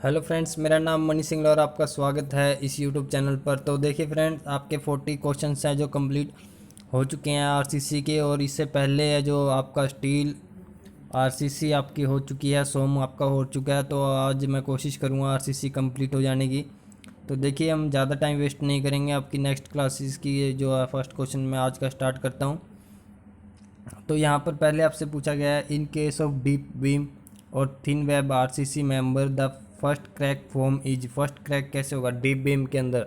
Hello friends, मेरा नाम money Singh और आपका स्वागत है इस यूट्यूब चैनल पर। तो देखिए फ्रेंड्स, आपके 40 क्वेश्चंस हैं जो कंप्लीट हो चुके हैं आरसीसी के, और इससे पहले है जो आपका स्टील आरसीसी आपकी हो चुकी है, सोम आपका हो चुका है। तो आज मैं कोशिश करूँगा आरसीसी कंप्लीट हो जाने की। तो देखिए, हम ज़्यादा टाइम वेस्ट नहीं करेंगे। आपकी नेक्स्ट क्लासेस की ये जो है फर्स्ट क्वेश्चन मैं आज का स्टार्ट करता हूँ। तो यहाँ पर पहले आपसे पूछा गया है, in case of deep beam और thin web RCC member the first crack form is. First crack कैसे होगा डीप बीम के अंदर?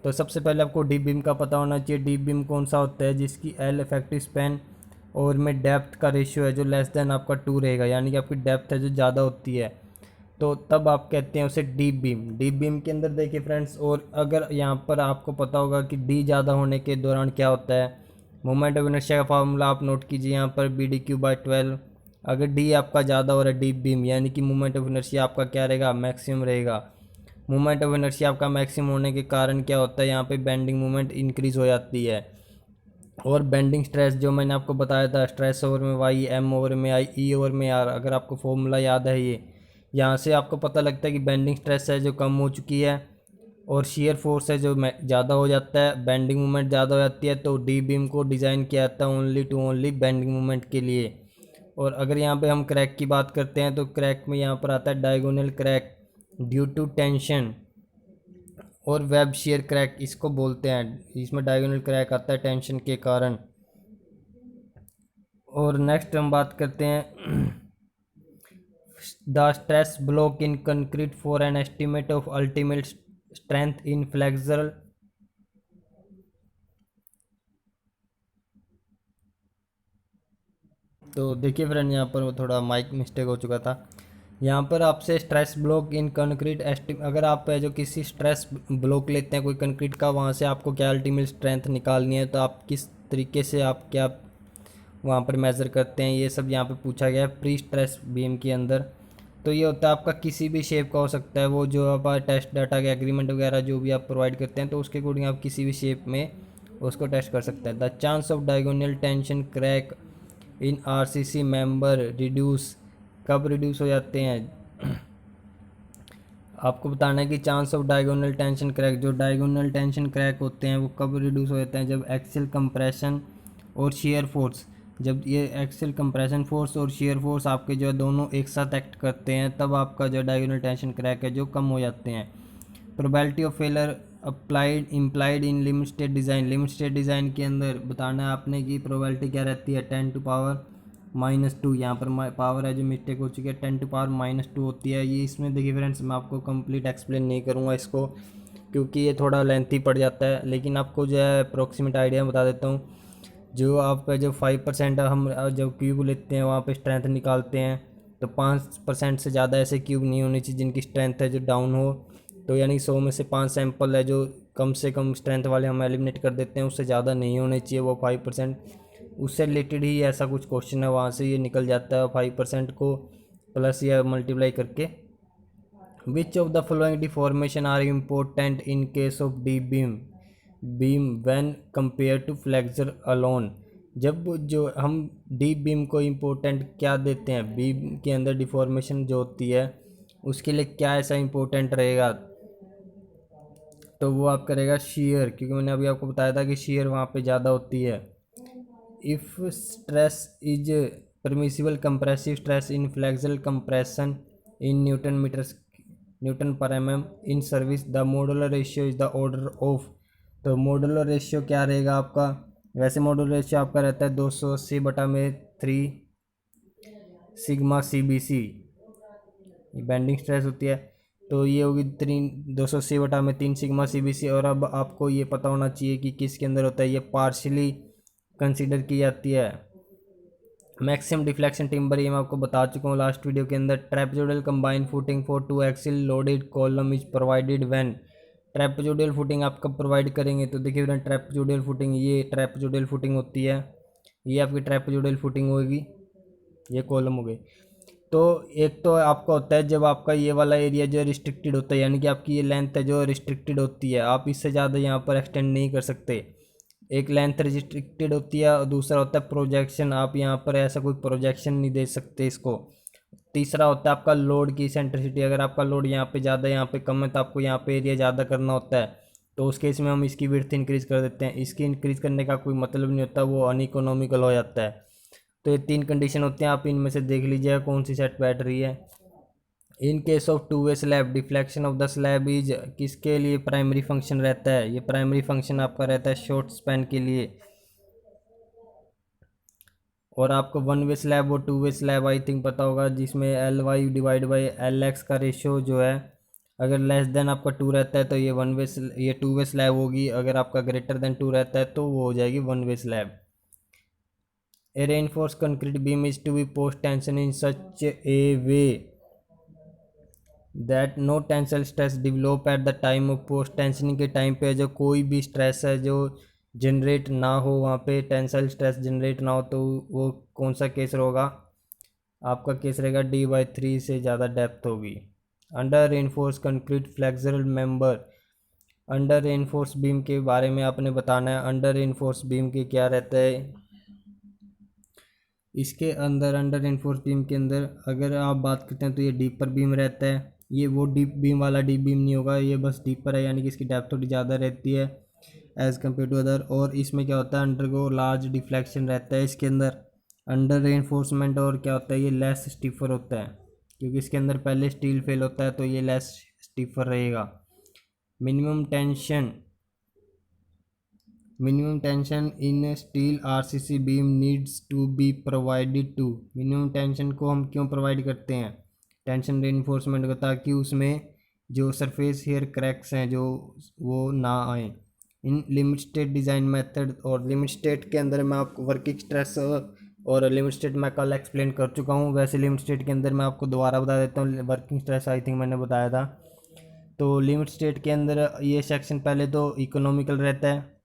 तो सबसे पहले आपको डीप बीम का पता होना चाहिए। डीप बीम कौन सा होता है? जिसकी एल इफेक्टिव स्पैन और में डेप्थ का रेशियो है जो लेस देन आपका 2 रहेगा, यानी कि आपकी डेप्थ है जो ज़्यादा होती है, तो तब आप कहते हैं उसे डीप बीम। डीप बीम के अंदर देखिए फ्रेंड्स, और अगर यहाँ पर आपको पता होगा कि डी ज़्यादा होने के दौरान क्या होता है। मोमेंट ऑफ इनर्शिया का फार्मूला आप नोट कीजिए यहाँ पर, BD/12। अगर डी आपका ज़्यादा हो रहा है डीप बीम, यानी कि मोमेंट ऑफ इनर्शिया आपका क्या रहेगा? मैक्सिमम रहेगा। मोमेंट ऑफ इनर्शिया आपका मैक्सिमम होने के कारण क्या होता है? यहाँ पे बेंडिंग मोमेंट इंक्रीज हो जाती है। और बेंडिंग स्ट्रेस जो मैंने आपको बताया था, स्ट्रेस ओवर में वाई, एम ओवर में आई, ई ओवर में आर, अगर आपको फॉर्मूला याद है ये, यहाँ से आपको पता लगता है कि बेंडिंग स्ट्रेस है जो कम हो चुकी है और शेयर फोर्स है जो ज़्यादा हो जाता है, बेंडिंग मोमेंट ज़्यादा हो जाती है। तो डी बीम को डिज़ाइन किया जाता है only to only bending moment के लिए। और अगर यहाँ पे हम क्रैक की बात करते हैं, तो क्रैक में यहाँ पर आता है diagonal crack due to tension, और वेब शेयर क्रैक इसको बोलते हैं। इसमें डायगोनल क्रैक आता है टेंशन के कारण। और नेक्स्ट हम बात करते हैं the stress block in concrete for an estimate of ultimate strength in flexural. तो देखिए फ्रेंड, यहाँ पर थोड़ा माइक मिस्टेक हो चुका था। यहाँ पर आपसे स्ट्रेस ब्लॉक इन कंक्रीट अगर आप जो किसी स्ट्रेस ब्लॉक लेते हैं कोई कंक्रीट का, वहाँ से आपको क्या अल्टीमेट स्ट्रेंथ निकालनी है, तो आप किस तरीके से आप क्या वहाँ पर मेज़र करते हैं, ये सब यहाँ पे पूछा गया है प्री स्ट्रेस बीम के अंदर। तो ये होता है आपका किसी भी शेप का हो सकता है, वो जो आप टेस्ट डाटा के एग्रीमेंट वगैरह जो भी आप प्रोवाइड करते हैं, तो उसके अकॉर्डिंग आप किसी भी शेप में उसको टेस्ट कर सकते हैं। The chance of diagonal tension crack in RCC member reduce, कब रिड्यूस हो जाते हैं? आपको बताना है कि chance of diagonal tension crack, जो डायगोनल टेंशन क्रैक होते हैं वो कब रिड्यूस हो जाते हैं? जब एक्सियल कंप्रेशन और शेयर फोर्स, जब ये एक्सियल कंप्रेशन फोर्स और शेयर फोर्स आपके जो है दोनों एक साथ एक्ट करते हैं, तब आपका जो डायगोनल टेंशन क्रैक है जो कम हो जाते हैं। Probability of failure applied implied in limit state design. Limit state design के अंदर बताना है आपने कि प्रोबेबिलिटी क्या रहती है? 10⁻²। यहाँ पर पावर है जो मिस्टेक हो चुकी है, 10⁻² होती है ये। इसमें देखिए फ्रेंड्स, मैं आपको कंप्लीट एक्सप्लेन नहीं करूँगा इसको, क्योंकि ये थोड़ा लेंथी पड़ जाता है, लेकिन आपको जो है अप्रोक्सीमेट आइडिया बता देता हूँ। जो आप जो 5% हम जब क्यूब लेते हैं वहाँ पे स्ट्रेंथ निकालते हैं, तो 5% से ज़्यादा ऐसे क्यूब नहीं होने चाहिए जिनकी स्ट्रेंथ है जो डाउन हो। तो यानी 100 में से 5 सैंपल है जो कम से कम स्ट्रेंथ वाले हम एलिमिनेट कर देते हैं, उससे ज़्यादा नहीं होने चाहिए वो 5%। उससे रिलेटेड ही ऐसा कुछ क्वेश्चन है, वहाँ से ये निकल जाता है 5% को प्लस या मल्टीप्लाई करके। Which of the following deformation are important in case of the beam when compare to flexure alone. जब जो हम डीप बीम को इम्पोर्टेंट क्या देते हैं, बीम के अंदर डिफॉर्मेशन जो होती है उसके लिए क्या ऐसा इम्पोर्टेंट रहेगा, तो वो आप करेगा शेयर, क्योंकि मैंने अभी आपको बताया था कि शेयर वहाँ पे ज़्यादा होती है। If stress is permissible compressive stress in flexural compression in newton पर mm in service, the modular ratio is the order of. तो मॉडुलर रेशियो क्या रहेगा आपका? वैसे मॉडुलर रेशियो आपका रहता है 280/3 सिग्मा CBC, ये बेंडिंग स्ट्रेस होती है। तो ये होगी 280/3 सिग्मा CBC। और अब आपको ये पता होना चाहिए कि किसके अंदर होता है, ये पार्शली कंसीडर की जाती है। मैक्सिमम डिफ्लेक्शन टिम्बर, ये मैं आपको बता चुका हूँ लास्ट वीडियो के अंदर। Trapezoidal combined footing for 2 axle loaded column is provided when. Trapezoidal footing आप कब प्रोवाइड करेंगे? तो देखिए फ्रेंड, ट्रेपेजोइडल फुटिंग, ये ट्रेपेजोइडल फुटिंग होती है, ये आपकी ट्रेपेजोइडल फुटिंग होगी, ये कॉलम हो गई। तो एक तो आपका होता है जब आपका ये वाला एरिया जो रिस्ट्रिक्टेड होता है, यानी कि आपकी ये लेंथ है जो रिस्ट्रिक्टेड होती है, आप इससे ज़्यादा यहाँ पर एक्सटेंड नहीं कर सकते। एक लेंथ रिस्ट्रिक्टेड होती है और दूसरा होता है प्रोजेक्शन, आप यहाँ पर ऐसा कोई प्रोजेक्शन नहीं दे सकते इसको। तीसरा होता है आपका लोड की सेंट्रिसिटी। अगर आपका लोड यहाँ पे ज़्यादा यहाँ पे कम है तो आपको यहाँ पे एरिया ज़्यादा करना होता है, तो उस केस में हम इसकी विड्थ इंक्रीज़ कर देते हैं। इसकी इंक्रीज़ करने का कोई मतलब नहीं होता, वो अनइकोनॉमिकल हो जाता है। तो ये 3 कंडीशन होती हैं, आप इनमें से देख लीजिएगा कौन सी सेट बैठ रही है। In case of two way slab, deflection of the slab is किसके लिए प्राइमरी फंक्शन रहता है? ये प्राइमरी फंक्शन आपका रहता है शॉर्ट स्पैन के लिए। और आपको वन वे स्लैब और two way slab I think पता होगा, जिसमें L Y divide by L X का रेशियो जो है अगर लेस देन आपका 2 रहता है तो ये ये टू वे स्लैब होगी, अगर आपका ग्रेटर देन 2 रहता है तो वो हो जाएगी one way slab. A reinforce concrete beam is to be post tension in such a way that no tensile stress develop at the time of post. Tensioning के टाइम पे जो कोई भी स्ट्रेस है जो जनरेट ना हो, वहाँ पे टेंसल स्ट्रेस जनरेट ना हो, तो वो कौन सा केस होगा? आपका केस रहेगा D/3 से ज़्यादा डेप्थ होगी। Under reinforce concrete flexural member, under reinforce beam के बारे में आपने बताना है। अंडर रेनफोर्स बीम के क्या रहता है इसके अंदर? अंडर रेनफोर्स बीम के अंदर अगर आप बात करते हैं तो ये डीपर बीम रहता है। ये वो डीप बीम वाला डीप बीम नहीं होगा, ये बस डीपर है, यानी कि इसकी डेप्थ थोड़ी ज़्यादा रहती है एज़ कम्पेयर टू अदर। और इसमें क्या होता है, अंडरगो लार्ज डिफ्लेक्शन रहता है इसके अंदर अंडर रेनफोर्समेंट। और क्या होता है, ये लेस स्टिफर होता है क्योंकि इसके अंदर पहले स्टील फेल होता है, तो ये लेस स्टिफर रहेगा। Minimum tension, minimum tension in steel RCC beam needs to be provided to. Minimum tension को हम क्यों प्रोवाइड करते हैं टेंशन रेनफोर्समेंट को? ताकि उसमें जो सरफेस हेयर क्रैक्स हैं जो वो ना आए। इन लिमिट स्टेट डिज़ाइन मेथड, और लिमिट स्टेट के अंदर मैं आपको वर्किंग स्ट्रेस और लिमिट स्टेट मैं कल एक्सप्लेन कर चुका हूँ। वैसे लिमिट स्टेट के अंदर मैं आपको दोबारा बता देता हूँ, वर्किंग स्ट्रेस आई थिंक मैंने बताया था। तो लिमिट स्टेट के अंदर ये सेक्शन पहले तो इकोनॉमिकल रहता है,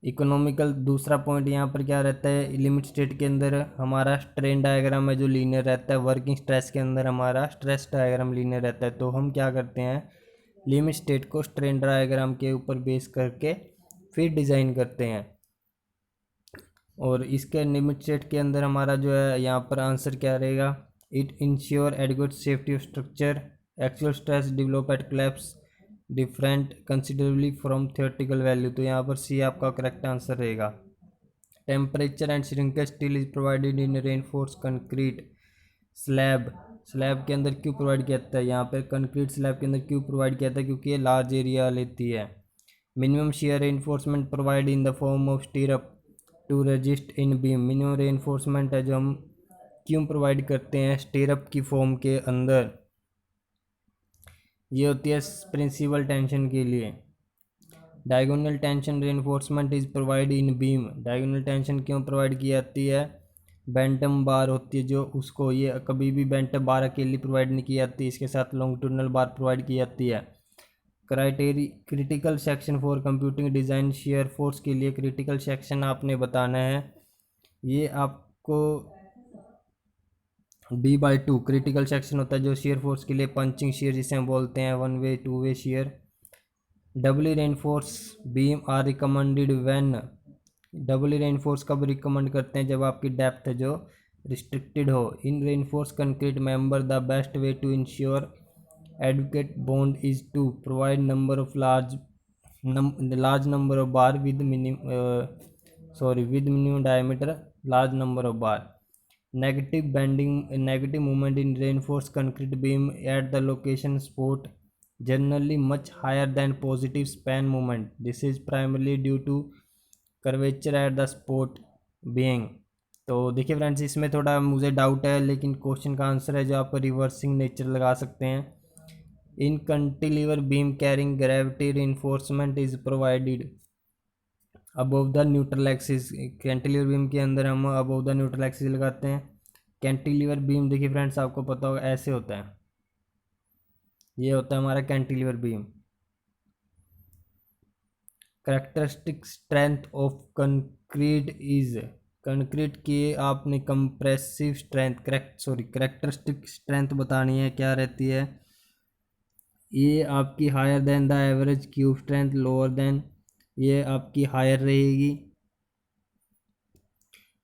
इकोनॉमिकल। दूसरा पॉइंट यहाँ पर क्या रहता है, लिमिट स्टेट के अंदर हमारा स्ट्रेन डायग्राम है जो लीनियर रहता है। वर्किंग स्ट्रेस के अंदर हमारा स्ट्रेस डायग्राम लीनियर रहता है। तो हम क्या करते हैं, लिमिट स्टेट को स्ट्रेन डायग्राम के ऊपर बेस करके फिर डिज़ाइन करते हैं। और इसके लिमिट स्टेट के अंदर हमारा जो है यहाँ पर आंसर क्या रहेगा, it insure adequate safety of structure, actual stress develop at collapse different considerably from theoretical value. तो यहाँ पर सी आपका करेक्ट आंसर रहेगा। Temperature and shrinkage steel is provided in reinforce concrete slab. Slab के अंदर क्यों प्रोवाइड किया जाता है, यहाँ पर कंक्रीट स्लैब के अंदर क्यों प्रोवाइड किया जाता है? क्योंकि ये लार्ज एरिया लेती है। Minimum shear reinforcement provide in the form of stirrup to resist in beam. Minimum reinforcement है जो हम क्यों प्रोवाइड करते हैं स्टीरअप की फॉर्म के अंदर? ये होती है प्रिंसिपल टेंशन के लिए। Diagonal tension reinforcement is provide in beam. Diagonal tension क्यों प्रोवाइड की जाती है? बेंटम बार होती है जो उसको, ये कभी भी बेंटम बार अकेली प्रोवाइड नहीं की जाती, इसके साथ लॉन्गिट्यूडनल बार प्रोवाइड की जाती है। Critical section for computing design shear force के लिए क्रिटिकल सेक्शन आपने बताना है। ये आपको D/2 क्रिटिकल सेक्शन होता है जो शेयर फोर्स के लिए, पंचिंग शेयर जिसे हम बोलते हैं, one way two way shear. Doubly reinforce beam are recommended when. Doubly reinforce कब रिकमेंड करते हैं? जब आपकी डेप्थ है जो रिस्ट्रिक्टेड हो। In reinforce concrete member the best way to ensure adequate bond is to provide number of large number of bar with minimum diameter, large number of bar. Negative bending, negative movement in reinforce concrete beam at the location spot generally much higher than positive span movement. This is primarily due to curvature at the spot being। तो देखिए friends, इसमें थोड़ा मुझे doubt है, लेकिन question का answer है जो आप रिवर्सिंग नेचर लगा सकते हैं। In cantilever beam carrying gravity reinforcement is provided above the neutral axis. Cantilever beam के अंदर हम अबव द न्यूट्रल एक्सिस लगाते हैं। कैंटिलीवर बीम देखिए फ्रेंड्स, आपको पता होगा ऐसे होता है, ये होता है हमारा cantilever beam. Characteristic strength of concrete is, concrete की आपने कंप्रेसिव स्ट्रेंथ, करेक्टरिस्टिक स्ट्रेंथ बतानी है, क्या रहती है? ये आपकी higher than the average cube strength, lower than, ये आपकी हायर रहेगी।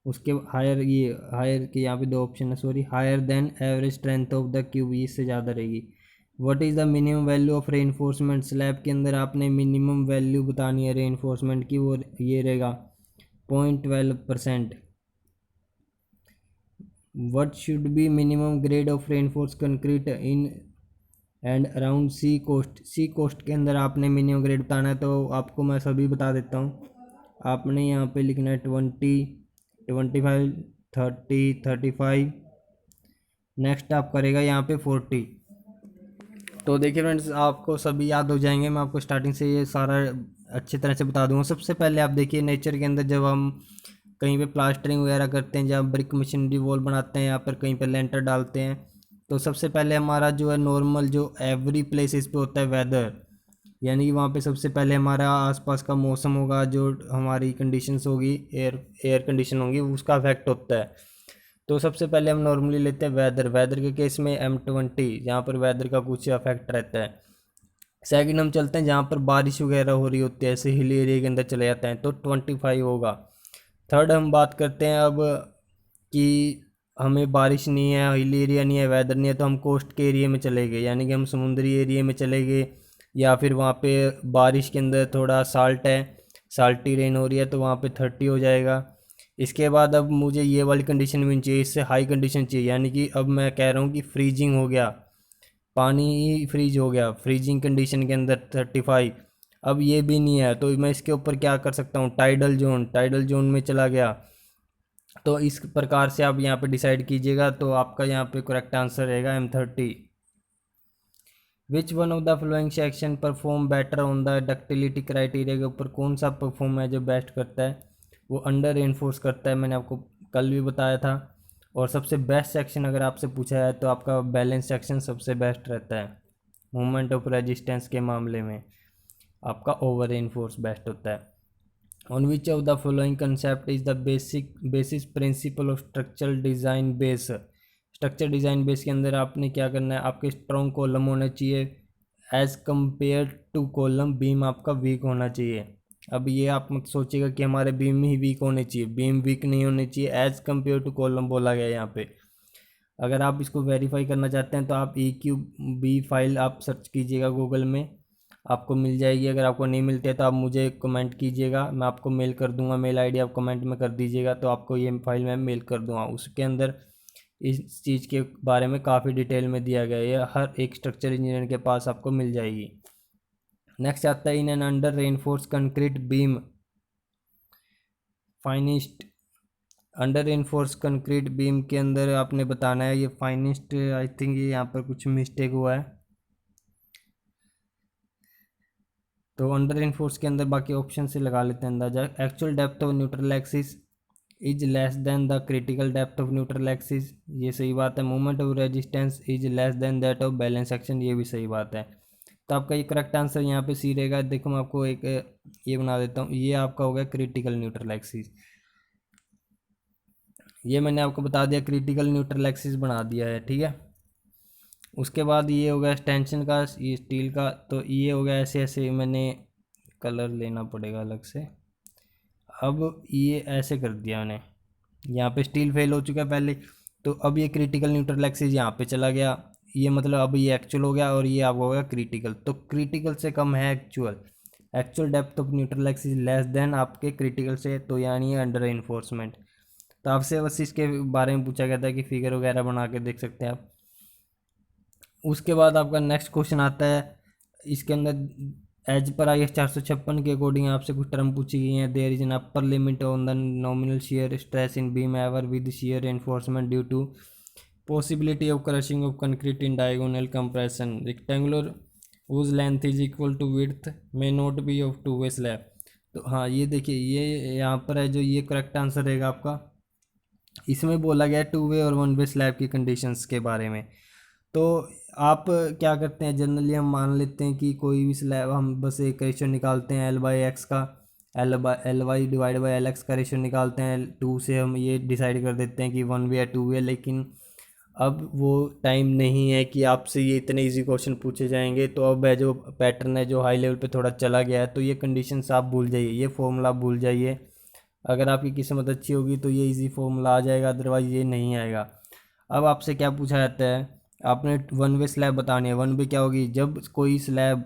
उसके हायर, ये हायर के यहाँ पे दो ऑप्शन है, sorry, higher than average strength of the cube, इससे ज़्यादा रहेगी। What is the minimum value of reinforcement slab के अंदर आपने मिनिमम वैल्यू बतानी है रेनफोर्समेंट की, वो ये रहेगा 0.12%। What should be minimum grade of reinforce concrete in and around sea coast, sea coast के अंदर आपने मिनिमम ग्रेड बताना है, तो आपको मैं सभी बता देता हूँ। आपने यहाँ पे लिखना है 20, 25, 30, 35, नेक्स्ट आप करेगा यहाँ पे 40। तो देखिए फ्रेंड्स, आपको सभी याद हो जाएंगे, मैं आपको स्टार्टिंग से ये सारा अच्छी तरह से बता दूंगा। सबसे पहले आप देखिए नेचर के अंदर जब हम कहीं पे प्लास्टरिंग वगैरह करते हैं, जब ब्रिक मशीनरी वॉल बनाते हैं या फिर कहीं पे लेंटर डालते हैं, तो सबसे पहले हमारा जो है नॉर्मल जो एवरी प्लेसेस पे होता है वेदर, यानी कि वहाँ पे सबसे पहले हमारा आसपास का मौसम होगा, जो हमारी कंडीशंस होगी, एयर एयर कंडीशन होंगी, उसका इफेक्ट होता है। तो सबसे पहले हम नॉर्मली लेते हैं वेदर, वेदर के केस में M20, जहाँ पर वेदर का कुछ इफेक्ट रहता है। सेकंड हम चलते हैं जहाँ पर बारिश वगैरह हो रही होती है, ऐसे हिल एरिया के अंदर चले जाते हैं, तो 25 होगा। थर्ड हम बात करते हैं अब कि हमें बारिश नहीं है, हिल एरिया नहीं है, वेदर नहीं है, तो हम कोस्ट के एरिया में चले गए, यानी कि हम समुद्री एरिया में चले गए, या फिर वहाँ पे बारिश के अंदर थोड़ा साल्ट है, साल्टी रेन हो रही है, तो वहाँ पे 30 हो जाएगा। इसके बाद अब मुझे ये वाली कंडीशन भी नहीं चाहिए, इससे हाई कंडीशन चाहिए, यानी कि अब मैं कह रहा हूँ कि फ्रीजिंग हो गया, पानी फ्रीज हो गया, फ्रीजिंग कंडीशन के अंदर 35। अब ये भी नहीं है, तो मैं इसके ऊपर क्या कर सकता हूँ, टाइडल जोन, टाइडल जोन में चला गया। तो इस प्रकार से आप यहाँ पे डिसाइड कीजिएगा, तो आपका यहाँ पे करेक्ट आंसर रहेगा M30। Which one of the flowing section perform better on the ductility criteria के ऊपर कौन सा परफॉर्म है जो बेस्ट करता है, वो अंडर रेनफोर्स करता है, मैंने आपको कल भी बताया था। और सबसे बेस्ट सेक्शन अगर आपसे पूछा है तो आपका बैलेंस सेक्शन सबसे बेस्ट रहता है, मूवमेंट ऑफ रेजिस्टेंस के मामले में आपका ओवर रेनफोर्स बेस्ट होता है। On which of the following concept is the basis principle of structural design base, structure design base के अंदर आपने क्या करना है, आपके स्ट्रॉन्ग कॉलम होने चाहिए as compare to column, beam आपका वीक होना चाहिए। अब ये आप मत सोचिएगा कि हमारे बीम ही वीक होने चाहिए, बीम वीक नहीं होने चाहिए, एज़ कम्पेयर टू कॉलम बोला गया है यहाँ पे। अगर आप इसको वेरीफाई करना चाहते हैं तो आप EQB फाइल आप सर्च कीजिएगा गूगल में, आपको मिल जाएगी। अगर आपको नहीं मिलती है तो आप मुझे कमेंट कीजिएगा, मैं आपको मेल कर दूंगा, मेल आईडी आप कमेंट में कर दीजिएगा, तो आपको ये फाइल मैं मेल कर दूंगा। उसके अंदर इस चीज़ के बारे में काफ़ी डिटेल में दिया गया है, ये हर एक स्ट्रक्चर इंजीनियर के पास आपको मिल जाएगी। नेक्स्ट आता है in an under reinforce concrete beam finest, under reinforce concrete beam के अंदर आपने बताना है ये फाइनिस्ट, आई थिंक ये यहाँ पर कुछ मिस्टेक हुआ है, तो अंडर रेनफोर्स के अंदर बाकी ऑप्शन से लगा लेते हैं अंदाजा। Actual depth of neutral axis is less than the critical depth of neutral axis, ये सही बात है। Moment of resistance is less than that of balance section, ये भी सही बात है। तो आपका ये करेक्ट आंसर यहाँ पे सी रहेगा। देखो मैं आपको एक ये बना देता हूँ, ये आपका हो गया क्रिटिकल न्यूट्रल एक्सिस, ये मैंने आपको बता दिया, क्रिटिकल न्यूट्रल एक्सिस बना दिया है, ठीक है। उसके बाद ये हो गया एक्सटेंशन का, ये स्टील का, तो ये हो गया ऐसे ऐसे, मैंने कलर लेना पड़ेगा अलग से। अब ये ऐसे कर दिया मैंने, यहाँ पे स्टील फेल हो चुका है पहले, तो अब ये क्रिटिकल न्यूट्रल एक्सिस यहाँ पे चला गया, ये मतलब अब ये एक्चुअल हो गया और ये आपका हो गया क्रिटिकल, तो क्रिटिकल से कम है actual, actual depth of neutral axis less than आपके क्रिटिकल से, तो यानी अंडर रेनफोर्समेंट। तो आपसे बस इसके बारे में पूछा गया था कि फिगर वगैरह बना के देख सकते हैं आप। उसके बाद आपका नेक्स्ट क्वेश्चन आता है, इसके अंदर एज पर IS 456 के अकॉर्डिंग आपसे कुछ टर्म पूछी गई हैं। There is an upper limit on the nominal shear stress in beam ever with shear reinforcement due to possibility of crushing of concrete in diagonal compression rectangular whose length is equal to width may not be of two way slab. तो हाँ ये देखिए, ये यहाँ पर है जो ये करेक्ट आंसर रहेगा आपका, इसमें बोला गया है टू वे और वन वे स्लैब की कंडीशंस के बारे में। तो आप क्या करते हैं, जनरली हम मान लेते हैं कि कोई भी स्लैब, हम बस एक रेशो निकालते हैं L/X का, L/Y डिवाइड बाई LX का रेशो निकालते हैं, 2 से हम ये डिसाइड कर देते हैं कि वन वे या टू वे। लेकिन अब वो टाइम नहीं है कि आपसे ये इतने इजी क्वेश्चन पूछे जाएंगे, तो अब है जो पैटर्न है जो हाई लेवल पे थोड़ा चला गया है, तो ये कंडीशंस आप भूल जाइए, ये फॉर्मूला भूल जाइए। अगर आपकी किस्मत अच्छी होगी तो ये इजी फॉर्मूला आ जाएगा, अदरवाइज ये नहीं आएगा। अब आपसे क्या पूछा जाता है, आपने वन वे स्लैब बतानी है। वन वे क्या होगी, जब कोई स्लैब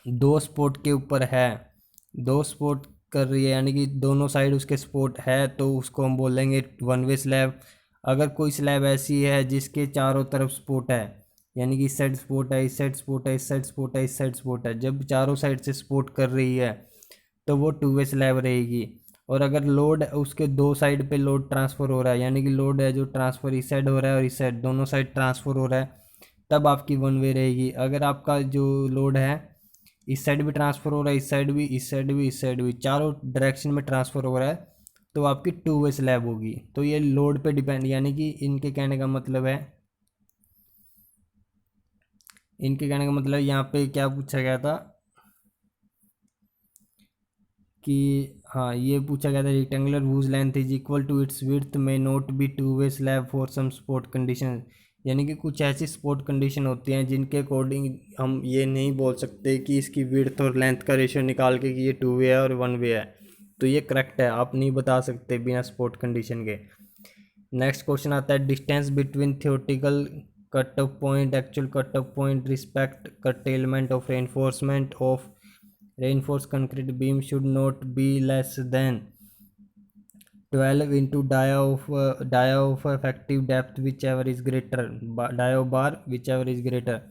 दो स्पोर्ट के ऊपर है, दो स्पोर्ट कर रही है, यानी कि दोनों साइड उसके सपोर्ट है, तो उसको हम बोलेंगे वन वे स्लैब। अगर कोई स्लैब ऐसी है जिसके चारों तरफ सपोर्ट है, यानी कि इस साइड सपोर्ट है, इस साइड सपोर्ट है, इस साइड सपोर्ट है, इस साइड सपोर्ट है, जब चारों साइड से सपोर्ट कर रही है तो वो टू वे स्लैब रहेगी। और अगर लोड उसके दो साइड पे लोड ट्रांसफ़र हो रहा है, यानी कि लोड है जो ट्रांसफ़र इस साइड हो रहा है और इस साइड, दोनों साइड ट्रांसफ़र हो रहा है, तब आपकी वन वे रहेगी। अगर आपका जो लोड है इस साइड भी ट्रांसफ़र हो रहा है, इस साइड भी, इस साइड भी, इस साइड भी, चारों डायरेक्शन में ट्रांसफ़र हो रहा है, तो आपकी टू वे स्लैब होगी। तो ये लोड पे डिपेंड, यानी कि इनके कहने का मतलब है, इनके कहने का मतलब यहाँ पे क्या पूछा गया था कि, हाँ ये पूछा गया था, rectangular whose length is equal to its width may not be two way slab for some support condition. यानी कि कुछ ऐसी सपोर्ट कंडीशन होती हैं जिनके अकॉर्डिंग हम ये नहीं बोल सकते कि इसकी विड्थ और लेंथ का रेशियो निकाल के कि ये टू वे है और वन वे है। तो ये करेक्ट है, आप नहीं बता सकते बिना सपोर्ट कंडीशन के। नेक्स्ट क्वेश्चन आता है, distance between theoretical cut off point actual cut off point respect curtailment of reinforcement of reinforced concrete beam should not be less than 12 into dia of effective depth whichever is greater, dia bar whichever is greater.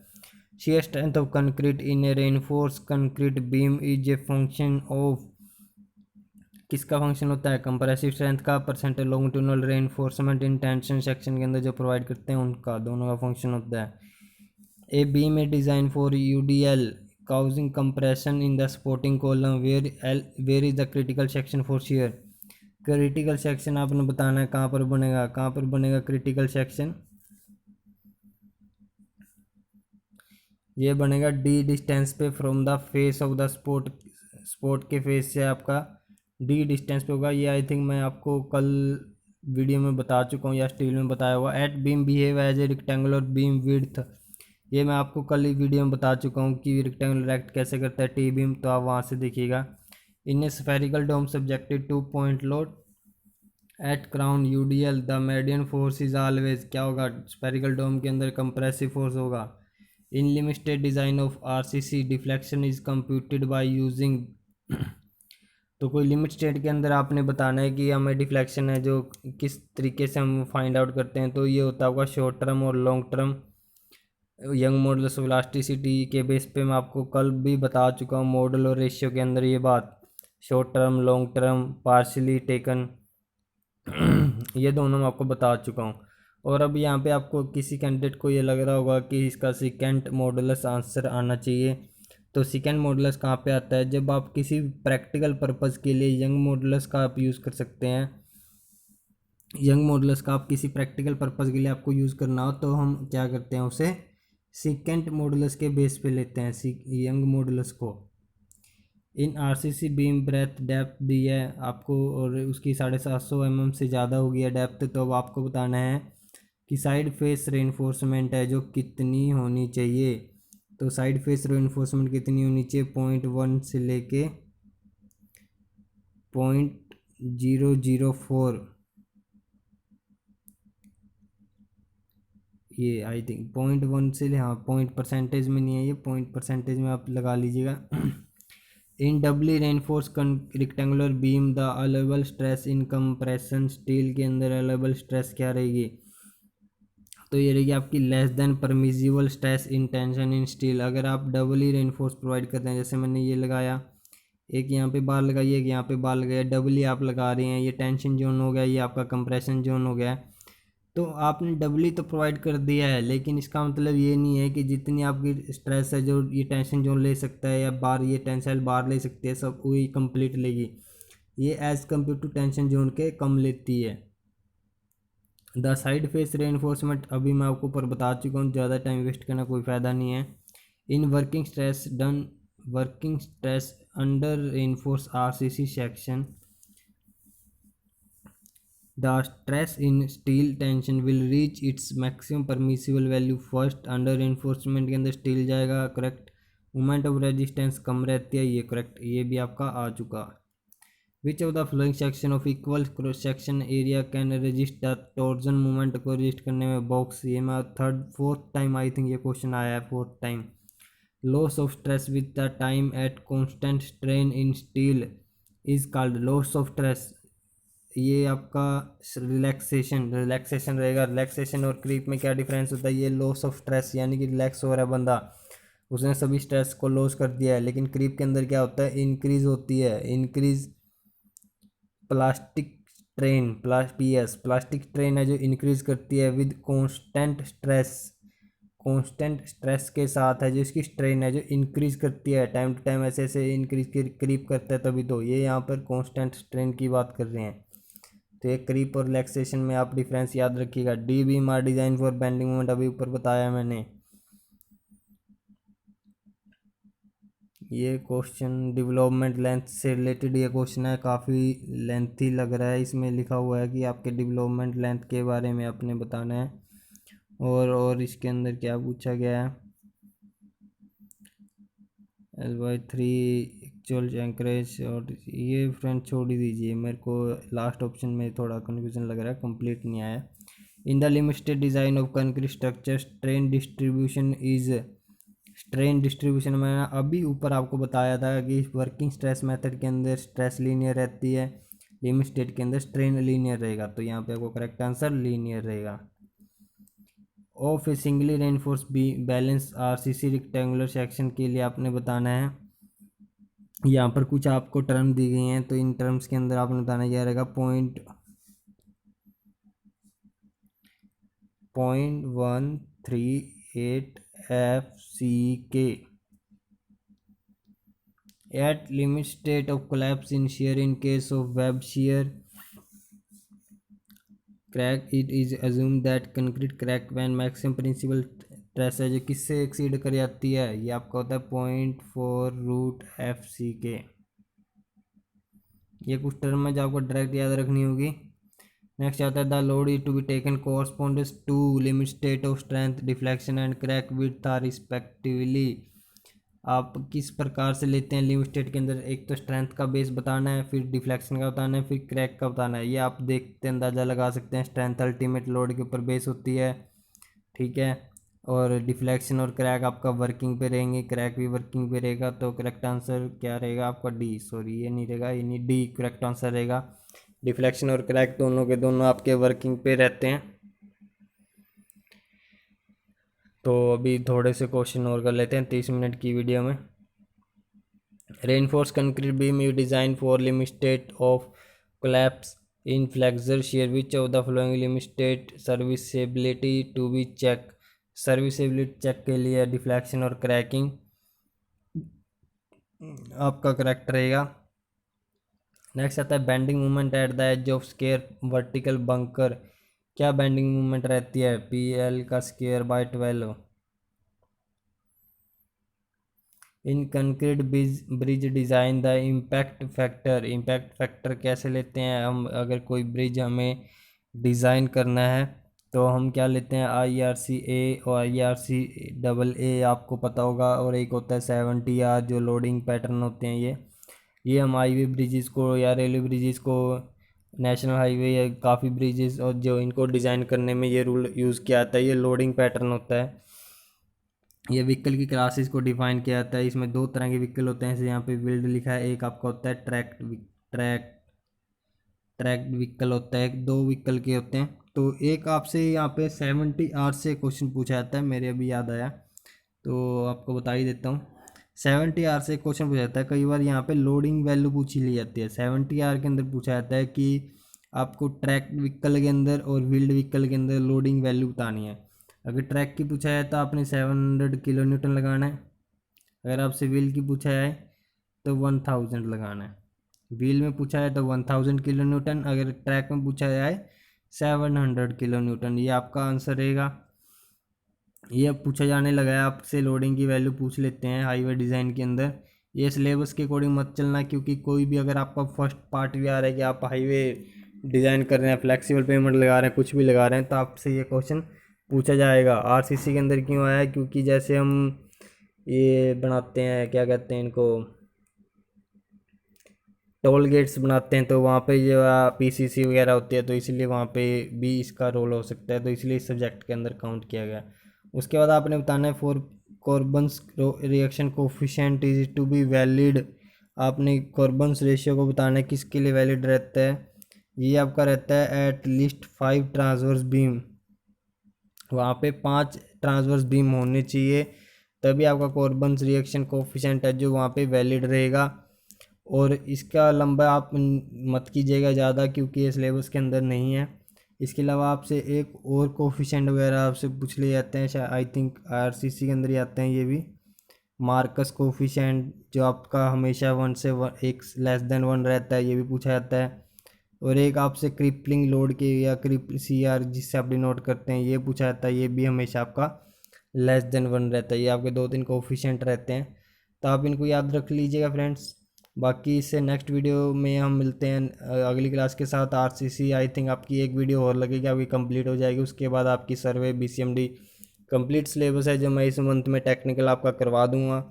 Shear strength of concrete in a reinforced concrete beam is a function of, किसका function होता है, compressive strength का, percentage longitudinal reinforcement in tension section के अंदर जो provide करते हैं उनका, दोनों का फंक्शन होता है। A beam A design for UDL causing compression in the supporting column where is the critical section for shear। Critical section आपने बताना है कहाँ पर बनेगा, कहाँ पर बनेगा क्रिटिकल सेक्शन, ये बनेगा डी डिस्टेंस पे from the face of the sport के फेस से आपका डी डिस्टेंस पे होगा। ये आई थिंक मैं आपको कल वीडियो में बता चुका हूँ या स्टील में बताया हुआ। At beam behave as a rectangular beam width, ये मैं आपको कल ही वीडियो में बता चुका हूँ कि रेक्टेंगुलर एक्ट कैसे करता है टी बीम, तो आप वहाँ से देखिएगा। In a spherical dome subjected to point load at crown UDL the median force is always, क्या होगा, स्फेरिकल डोम के अंदर कंप्रेसिव फोर्स होगा। In limited design of RCC deflection is computed by using, तो कोई लिमिट स्टेट के अंदर आपने बताना है कि हमें डिफ्लेक्शन है जो किस तरीके से हम फाइंड आउट करते हैं। तो ये होता होगा शॉर्ट टर्म और long term young modulus of elasticity के बेस पे। मैं आपको कल भी बता चुका हूँ मॉडल और रेशियो के अंदर ये बात, short term, long term, partially taken, ये दोनों मैं आपको बता चुका हूँ। और अब यहाँ पे आपको किसी कैंडिडेट को ये लग रहा होगा कि इसका सेकेंड मॉडुलस आंसर आना चाहिए। तो सेकेंड मॉडुलस कहाँ पे आता है, जब आप किसी प्रैक्टिकल पर्पज़ के लिए यंग मॉडुलस का आप यूज़ कर सकते हैं। यंग मॉडुलस का आप किसी प्रैक्टिकल पर्पज़ के लिए आपको यूज़ करना हो तो हम क्या करते हैं, उसे सेकेंड मॉडुलस के बेस पे लेते हैं यंग मॉडुलस को। इन आरसीसी बीम ब्रेथ डेप्थ दी है आपको और उसकी 750 mm से ज़्यादा होगी है डेप्थ, तो अब आपको बताना है कि साइड फेस रेनफोर्समेंट है जो कितनी होनी चाहिए। तो साइड फेस रेनफोर्समेंट कितनी होनी चाहिए, 0.1 से लेके 0.004, ये आई थिंक 0.1 से, हाँ पॉइंट परसेंटेज में नहीं है ये, पॉइंट परसेंटेज में आप लगा लीजिएगा। In doubly reinforce rectangular beam the allowable stress in compression steel के अंदर अलेबल स्ट्रेस क्या रहेगी, तो ये रहेगी आपकी less than permissible stress in tension in steel. अगर आप डबली रेनफोर्स प्रोवाइड करते हैं, जैसे मैंने ये लगाया, एक यहाँ पे बार लगाई, एक यहाँ पे बार लगाया, डबली आप लगा रहे हैं, ये टेंशन जोन हो गया, ये आपका कंप्रेशन जोन हो गया। तो आपने डबली तो प्रोवाइड कर दिया है, लेकिन इसका मतलब ये नहीं है कि जितनी आपकी स्ट्रेस है जो ये टेंशन जोन ले सकता है या बार ये टेंसाइल बार ले सकती है सब वही कंप्लीट लेगी, ये as compare to tension zone के कम लेती है। द साइड फेस रेनफोर्समेंट अभी मैं आपको ऊपर बता चुका हूँ, ज़्यादा टाइम वेस्ट करना कोई फ़ायदा नहीं है। In working stress under reinforce RCC section the stress in steel tension will reach its maximum permissible value first। Under reinforcement के अंदर स्टील जाएगा, करेक्ट। मोमेंट ऑफ रेजिस्टेंस कम रहती है, ये करेक्ट, ये भी आपका आ चुका। विच of the flowing section of equal cross section area can resist the torsion movement को रजिस्ट करने में बॉक्स। ये मैं फोर्थ टाइम आई थिंक ये क्वेश्चन आया है, fourth time. Loss of stress with the time at constant strain in steel is called loss of stress. ये आपका रिलैक्सेशन रहेगा। रिलैक्सेशन और क्रीप में क्या डिफरेंस होता है? ये लॉस ऑफ स्ट्रेस यानी कि रिलैक्स हो रहा है बंदा, उसने सभी स्ट्रेस को लॉस कर दिया है। लेकिन क्रीप के अंदर क्या होता है? इंक्रीज होती है, increase plastic strain, plastic strain है जो इंक्रीज करती है with constant stress. Constant stress के साथ है जो इसकी स्ट्रेन है जो इंक्रीज करती है टाइम टू टाइम, ऐसे ऐसे इंक्रीज क्रीप करता है तभी तो। ये यहाँ पर कांस्टेंट स्ट्रेन की बात कर रहे हैं। तो ये क्रीप और रिलैक्सेशन में आप डिफरेंस याद रखिएगा। The beam are design for bending moment, अभी ऊपर बताया मैंने। ये क्वेश्चन डेवलपमेंट लेंथ से रिलेटेड ये क्वेश्चन है, काफ़ी लेंथी लग रहा है। इसमें लिखा हुआ है कि आपके डेवलपमेंट लेंथ के बारे में आपने बताना है। और इसके अंदर क्या पूछा गया है? L/3 actual encourage. और ये फ्रेंड छोड़ ही दीजिए, मेरे को लास्ट ऑप्शन में थोड़ा कन्फ्यूजन लग रहा है, कंप्लीट नहीं आया। In the limited design of concrete structure strain distribution मैंने अभी ऊपर आपको बताया था कि वर्किंग स्ट्रेस मेथड के अंदर स्ट्रेस लीनियर रहती है, लिमिट स्टेट के अंदर स्ट्रेन लीनियर रहेगा। तो यहाँ पे आपको करेक्ट आंसर लीनियर रहेगा। Of A singly reinforce balance RCC rectangular section के लिए आपने बताना है। यहाँ पर कुछ आपको टर्म दी गई हैं, तो इन टर्म्स के अंदर आपने बताना यह रहेगा 0.138 FCK at limit state of collapse in shear in case of web shear crack it is assumed that concrete crack when maximum principal stress है जो किससे एक्सीड कर जाती है, ये आपका होता है 0.4√FCK। ये कुछ टर्म है जो आपको डायरेक्ट याद रखनी होगी। नेक्स्ट आता है the load is to be taken corresponds to limit state of strength deflection and crack width are respectively. आप किस प्रकार से लेते हैं लिमिट स्टेट के अंदर? एक तो स्ट्रेंथ का बेस बताना है, फिर डिफ्लेक्शन का बताना है, फिर क्रैक का बताना है। ये आप देखते अंदाज़ा लगा सकते हैं। स्ट्रेंथ अल्टीमेट लोड के ऊपर बेस होती है, ठीक है, और डिफ्लेक्शन और क्रैक आपका वर्किंग पे रहेंगे, क्रैक भी वर्किंग पे रहेगा। तो करेक्ट आंसर क्या रहेगा आपका? डी। सॉरी ये नहीं रहेगा, ये नहीं, डी करेक्ट आंसर रहेगा। डिफ्लेक्शन और क्रैक दोनों के दोनों आपके वर्किंग पे रहते हैं। तो अभी थोड़े से क्वेश्चन और कर लेते हैं 30 मिनट की वीडियो में। Reinforce concrete beam you design for limit state of collapse in flexure shear which of the following limit state serviceability to be check. Serviceability check के लिए डिफ्लेक्शन और क्रैकिंग आपका करेक्ट रहेगा। नेक्स्ट आता है bending movement at the edge of square vertical bunker. क्या bending movement रहती है? PL का square by 12। In concrete bridge design the impact factor कैसे लेते हैं हम? अगर कोई ब्रिज हमें डिज़ाइन करना है तो हम क्या लेते हैं? IRCA और IRCAA आपको पता होगा, और एक होता है 70R जो लोडिंग पैटर्न होते हैं। ये हम हाईवे ब्रिजेस को या रेलवे ब्रिजेस को, नेशनल हाईवे या काफ़ी ब्रिजेस और जो इनको डिज़ाइन करने में ये रूल यूज़ किया जाता है। ये लोडिंग पैटर्न होता है। ये व्हीकल की क्लासेस को डिफाइन किया जाता है। इसमें दो तरह के व्हीकल होते हैं, जैसे यहाँ पे व्हील्ड लिखा है। एक आपका होता है ट्रैक्ड व्हीकल होता है। दो व्हीकल के होते हैं। तो एक आपसे यहाँ पे 70R से क्वेश्चन पूछा जाता है, मेरे अभी याद आया तो आपको बता ही देता हूँ। 70R से क्वेश्चन पूछा जाता है। कई बार यहाँ पे लोडिंग वैल्यू पूछी ली जाती है। 70R के अंदर पूछा जाता है कि आपको ट्रैक व्हीकल के अंदर और व्हील्ड व्हीकल के अंदर लोडिंग वैल्यू बतानी है। अगर ट्रैक की पूछा जाए तो आपने 700 किलो न्यूटन लगाना है। अगर आपसे व्हील की पूछा जाए तो 1000 लगाना है। व्हील में पूछा है तो 1000 किलो न्यूटन, अगर ट्रैक में पूछा जाए 700 किलो न्यूटन। ये आपका आंसर रहेगा। ये अब पूछा जाने लगा है आपसे, लोडिंग की वैल्यू पूछ लेते हैं हाईवे डिज़ाइन के अंदर। ये सिलेबस के अकॉर्डिंग मत चलना, क्योंकि कोई भी अगर आपका फर्स्ट पार्ट भी आ रहा है कि आप हाईवे डिज़ाइन कर रहे हैं, फ्लेक्सिबल पेमेंट लगा रहे हैं, कुछ भी लगा रहे हैं, तो आपसे ये क्वेश्चन पूछा जाएगा। आरसीसी के अंदर क्यों आया है? क्योंकि जैसे हम ये बनाते हैं, क्या कहते हैं इनको, टोल गेट्स बनाते हैं तो वहाँ पे जो पीसीसी वगैरह होती है, तो इसलिए वहाँ पे भी इसका रोल हो सकता है, तो इसलिए इस सब्जेक्ट के अंदर काउंट किया गया। उसके बाद आपने बताना है for carbon's reaction coefficient is to be valid. आपने कॉर्बन्स रेशियो को बताना है किसके लिए वैलिड रहता है। ये आपका रहता है एट लीस्ट 5 ट्रांसवर्स बीम, वहाँ पे 5 ट्रांसवर्स बीम होने चाहिए, तभी आपका कॉर्बन्स रिएक्शन कोफिशिएंट है जो वहाँ पे वैलिड रहेगा। और इसका लंबा आप मत कीजिएगा ज़्यादा, क्योंकि ये सिलेबस के अंदर नहीं है। इसके अलावा आपसे एक और कोफिशिएंट वगैरह आपसे पूछ लिए जाते हैं, शायद आई थिंक आरसीसी के अंदर ही आते हैं ये भी, मार्कस कोफिशिएंट, जो आपका हमेशा 1 से 1 लेस देन 1 रहता है, ये भी पूछा जाता है। और एक आपसे क्रिपलिंग लोड के या सी आर जिससे आप डिनोट करते हैं, ये पूछा जाता है, ये भी हमेशा आपका लेस देन 1 रहता है। ये आपके 2-3 कोफिशिएंट रहते हैं, तो आप इनको याद रख लीजिएगा फ्रेंड्स। बाकी इससे नेक्स्ट वीडियो में हम मिलते हैं अगली क्लास के साथ। आरसीसी आई थिंक आपकी एक वीडियो और लगेगी, आपकी कंप्लीट हो जाएगी, उसके बाद आपकी सर्वे बीसीएमडी कंप्लीट सिलेबस है जो मैं इस मंथ में टेक्निकल आपका करवा दूंगा।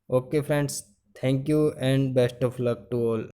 Okay friends, thank you and best of luck to all.